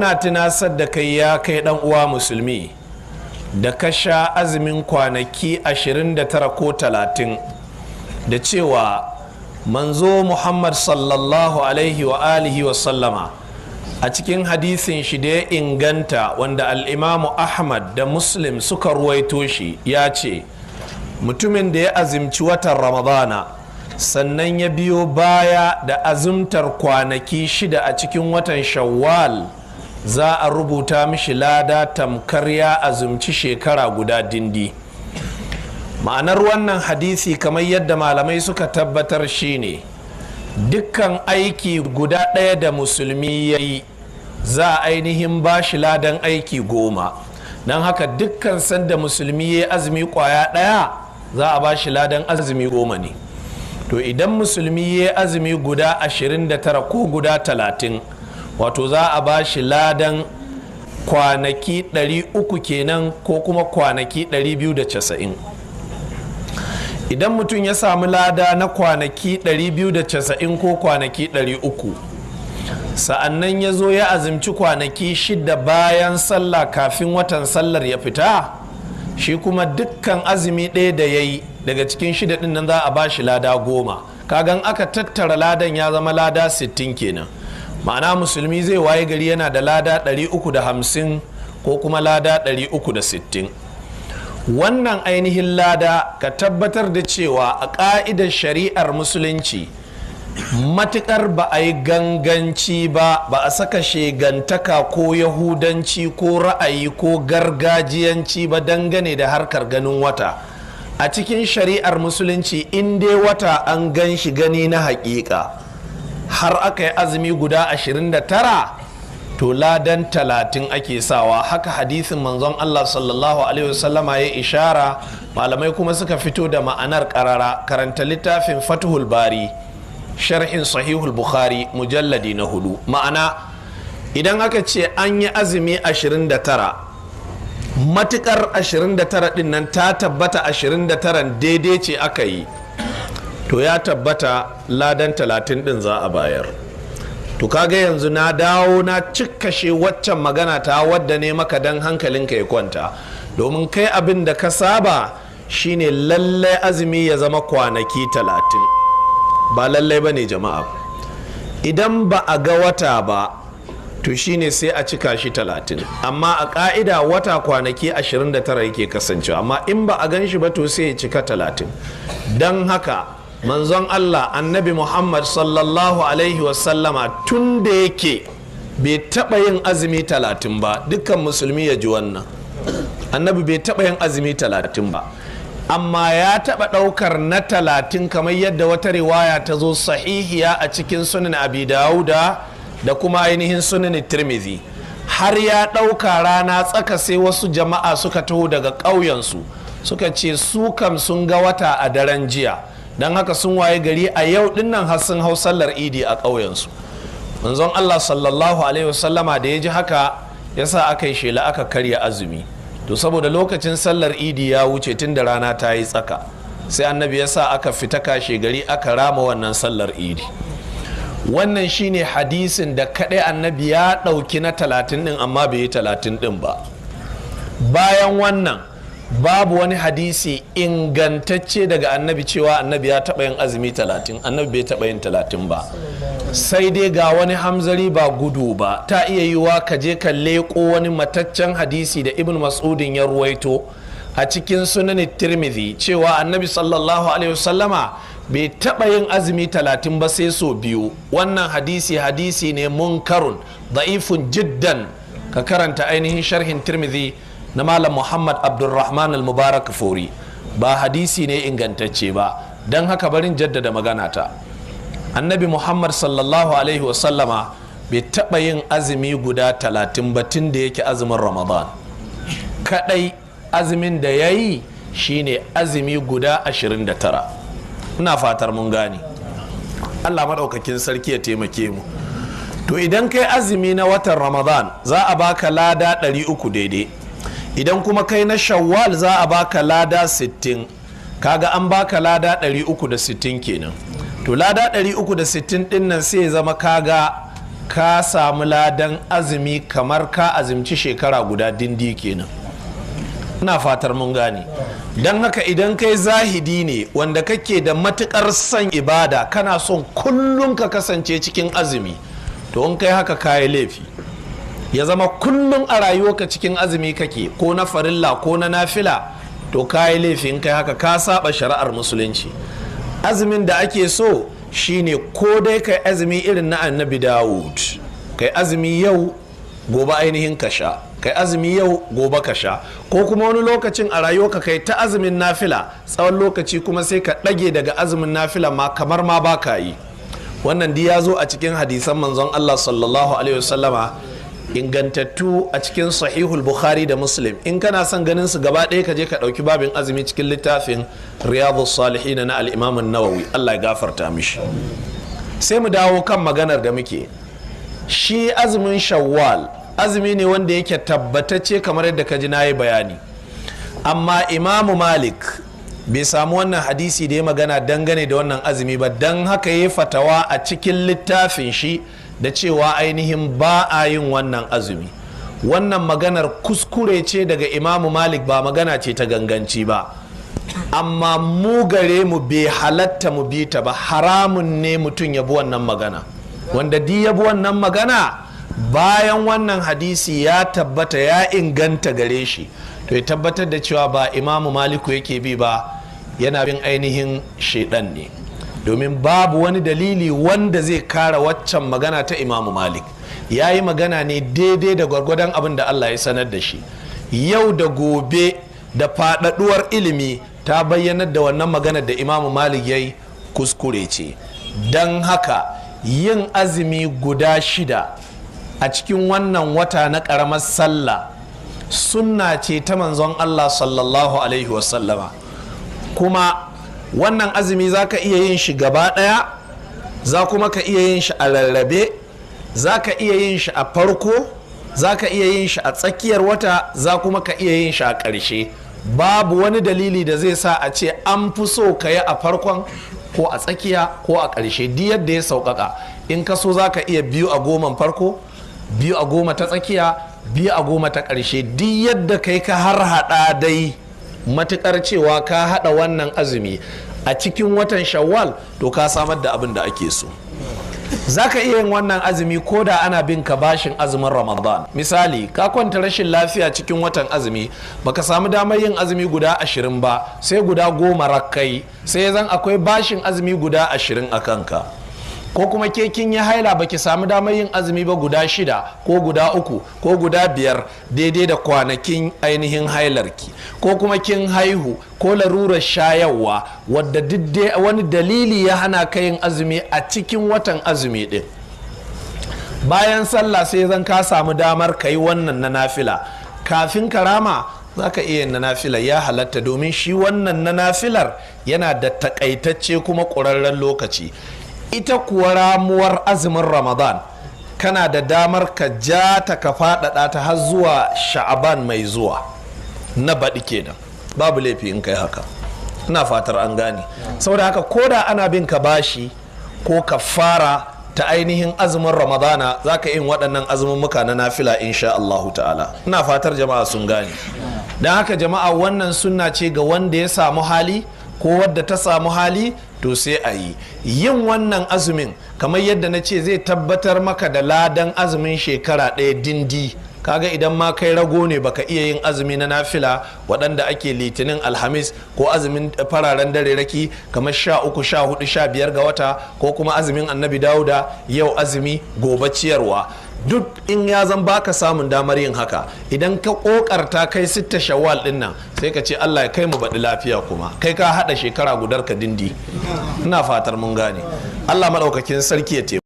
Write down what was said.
muna tunasar da kai ya kai dan uwa musulmi da ka sha azumin kwanaki 29 ko 30 da cewa manzo Muhammad sallallahu alaihi wa alihi wa sallama a cikin hadisin shi da ya inganta wanda al'imamu Ahmad da Muslim suka ruwaito shi ya ce mutumin da ya azumci watan Ramadana sannan ya biyo baya da azumtar kwanaki 6 a cikin watan Shawwal za a rubuta mishi lada tamkar ya azumci shekara guda dindi. Ma'anar wannan hadisi kamar yadda malamai suka tabbatar shine dukkan aiki guda ɗaya da musulmi ya yi za a ainihin ba shi ladan aiki 10, don haka dukkan sanda musulmi ya azumi kwaya ɗaya za a ba shi ladan azumi 10 ne. To idan musulmi ya azumi guda 29 ko guda 30 wato za a ba shi ladan kwanaki 300 kenan ko kuma kwanaki 290. Idan mutum ya samu lada na kwanaki 290 ko kwanaki 300 sa'annan ya zo ya azumci kwanaki 6 bayan sallah kafin watan sallar ya fita, shi kuma dukkan azumi ɗaya da ya yi daga cikin 6 ɗin nan za a ba shi lada 10. Kagan aka tattara ladan ya zama lada 60 kenan. Ma'ana musulmi zai waye gari yana da lada 350 ko kuma lada 360. Wannan ainihin lada ka tabbatar da cewa a ƙa'idar shari'ar musulunci matuƙar ba a yi ganganci ba a saka shegantaka ko yahudanci ko ra'ayi ko gargajiyanci ba dangane da harkar ganin wata. A cikin shari'ar musulunci in dai wata an gan shi gani na haƙiƙa har aka yi azumi guda 29 to ladan 30 ake sawa. Haka hadisin manzon Allah sallallahu alaihi wasallama ya ishara, malamai kuma suka fito da ma'anar karara. Karanta littafin Fathul Bari sharhin Sahihul Bukhari mujalladi na 4. Ma'ana idan aka ce an yi azumi 29 matukar 29 din nan ta tabbata 29 daidai ce aka yi, to ya tabbata ladan 30 din za a bayar. To kaga yanzu na dawo na cikkashe waccan magana ta wadda ne maka dan hankalinka ya kwanta, domin kai abin da ka saba shine lallai azumi ya zama kwanaki 30. Ba lallai ba ne jama'a. Idan ba a ga wata ba to shine sai a cika shi 30, amma a ka'ida wata kwanaki 29 yake kasancewa, amma in ba a gan shi ba to sai ya cika 30. don haka manzon Allah annabi Muhammad sallallahu alaihi wasallama tun da yake bai taɓa yin azumi 30 ba, dukkan musulmi ya ji wannan, annabi bai taɓa yin azumi 30 ba, amma ya taɓa ɗaukar na 30 kamar yadda wata riwaya ta zo sahihiya a cikin sunan abi dawuda da kuma ainihin sunan tirmidhi. Har ya ɗauka rana tsaka sai wasu jama'a suka taho daga ƙauyensu suka ce su kam sun ga wata a daren jiya, don haka sun waye gari a yau dinnan har sun hau sallar idi a ƙauyensu. Manzon Allah sallallahu alaihi wasallama da ya ji haka ya sa aka yi shela aka karya azumi. To saboda lokacin sallar idi ya wuce tun da rana ta yi tsaka, sai annabi ya sa aka fita kashe gari aka rama wannan sallar idi. Wannan shine hadisin da kaɗai annabi ya ɗauki na 30 ɗin amma bai yi 30 ɗin ba. Bayan wannan babu wani hadisi ingantacce daga annabi cewa annabi ya taɓa yin azumi 30, annabi bai taɓa yin 30 ba. Sai dai ga wani hamzari ba gudu ba, ta iya yiwa ka je ka leƙo wani mataccen hadisi da ibn mas'udin ya ruwaito a cikin sunan tirmidhi cewa annabi sallallahu alaihi wasallama bai taɓa yin azumi 30 ba sai so 2. Wannan hadisi ne munkarun da'ifun jiddan. Ka karanta ainihin sharhin tirmidhi na malam Muhammad Abdulrahman al-Mubarak Fori, ba hadisi ne ingantacce ba. Don haka barin jaddada magana ta, annabi Muhammad sallallahu alaihi wasallama bai taɓa yin azumi guda 30 ba tun da yake azumin Ramadan. Kadai azumin da ya yi shine azumi guda 29. Ina fatar mun gane. Allah maɗaukakin sarki ya taimake mu. To idan kai azumi na watan Ramadan za a baka lada 300 daidai, idan kuma kai na Shawwal za a baka lada 60. Kaga an baka lada 360 kenan. To lada 360 din nan sai zama kaga ka samu ladan azumi kamar ka azumci shekara guda dindi kenan. ina fatar mun gane. don haka idan kai zahidi ne wanda kake da matukar son ibada, kana son kullum ka kasance cikin azumi, to in kai haka kayi laifi. ya zama kullum a rayuwarka cikin azumi kake, ko na farilla ko na nafila, to kayi laifi in kai haka, ka saba shari'ar musulunci. azumin da ake so shine ko dai kai azumi irin na annabi Dawud, kai azumi yau gobe ainihin ka sha, kai azumi yau gobe ka sha, ko kuma wani lokacin a rayuwarka kai ta azumin nafila tsawon lokaci kuma sai ka ɗage daga azumin nafila ma kamar ma ba ka yi. wannan ya zo a cikin hadisan manzon Allah sallallahu alaihi wasallama ingantattu a cikin sahihul bukhari da muslim. in kana son ganin su gaba ɗaya ka je ka ɗauki babin azumi cikin littafin riyadus salihin na al-imam an-nawawi, Allah ya gafarta mishi. sai mu dawo kan maganar da muke. shi azumin shawwal azumi ne wanda yake tabbatacce kamar yadda ka ji na yi bayani, amma imamu malik bai samu wannan hadisi da ya magana dangane da wannan azumi ba, don haka ya fatawa a cikin littafin shi da cewa ainihin ba a yin wannan azumi. wannan maganar kuskure ce daga imamu malik, ba magana ce ta ganganci ba, amma mu gare mu bai halatta mu bi ta ba. haramun ne mutum ya bi wannan magana. wanda di ya bi wannan magana bayan wannan hadisi ya tabbata ya inganta gare shi, to ya tabbatar da cewa ba imamu maliku yake bi ba, yana bin ainihin shaidan ne, domin babu wani dalili wanda zai kara waccan magana ta imamu malik. ya yi magana ne daidai da gwargwadon abin da Allah ya sanar da shi. yau da gobe da faɗaɗuwar ilimi ta bayyanar da wannan magana da imamu malik ya yi kuskure ce. don haka yin azumi guda 6 a cikin wannan wata na ƙaramar sallah sunna ce ta manzon Allah sallallahu alaihi wasallama. kuma wannan azumi za ka iya yin shi gaba ɗaya, za kuma ka iya yin shi a rarrabe, za ka iya yin shi a farko, za ka iya yin shi a tsakiyar wata, za kuma ka iya yin shi a ƙarshe. babu wani dalili da zai sa a ce an fi so ka yi a farkon ko a tsakiya ko a ƙarshe, duk yadda ya sauƙaƙa. in ka so za ka iya 2 a 10 farko, 2 a 10 ta tsakiya, 2 a 10 ta ƙarshe, duk yadda kai ka har haɗa dai, matuƙar cewa ka haɗa wannan azumi a cikin watan shawwal, to ka samar da abin da ake so. za ka iya yin wannan azumi ko da ana bin ka bashin azumin ramadan. misali, ka kwanta rashin lafiya cikin watan azumi, baka samu damar yin azumi guda 20 ba, sai guda 10 rakkai, sai zan akwai bashin azumi guda 20 a kanka. ko kuma ke kin yi haila baki samu damar yin azumi ba guda 6 ko guda 3 ko guda 5 daidai da kwanakin ainihin hailarki, ko kuma kin haihu ko larurar shayarwa wadda duk wani dalili ya hana ka yin azumi a cikin watan azumi din. bayan sallah sai zan ka samu damar ka yi wannan na nafila kafin karama, za ka iya yin na nafila, ya halatta, domin shi wannan na nafilar yana da takaitacce kuma ƙurarren lokaci. ita kuwa ramuwar azumin ramadan kana da damar ka ja ta ka faɗaɗa ta har zuwa sha'aban mai zuwa na baɗi kenan, babu laifi in kai haka. ina fatar an gane. saboda haka koda ana bin ka bashi ko ka fara ta ainihin azumin ramadana, za ka yin waɗannan azumummuka na nafila insha Allahu ta'ala. ina fatar jama'a sun gane. don haka jama'a, wannan sunna ce ga wanda ya samu hali ko wadda ta samu hali, to sai a yi. yin wannan azumin kamar yadda na ce zai tabbatar maka da ladan azumin shekara ɗaya dindi. kaga idan ma kai rago ne baka iya yin azumi na nafila waɗanda ake litinin alhamis, ko azumin fararen dare raki kamar 13 14 15 ga wata, ko kuma azumin annabi dauda yau azumi gobe ciyarwa, duk in ya zan baka samun damar yin haka, idan ka kokarta kai Sittu Shawwal din nan, sai ka ce Allah ya kai mu baɗi lafiya, kuma kai ka haɗa shekara gudar ka dindi. ina fatar mun gane. Allah maɗaukakin sarki ya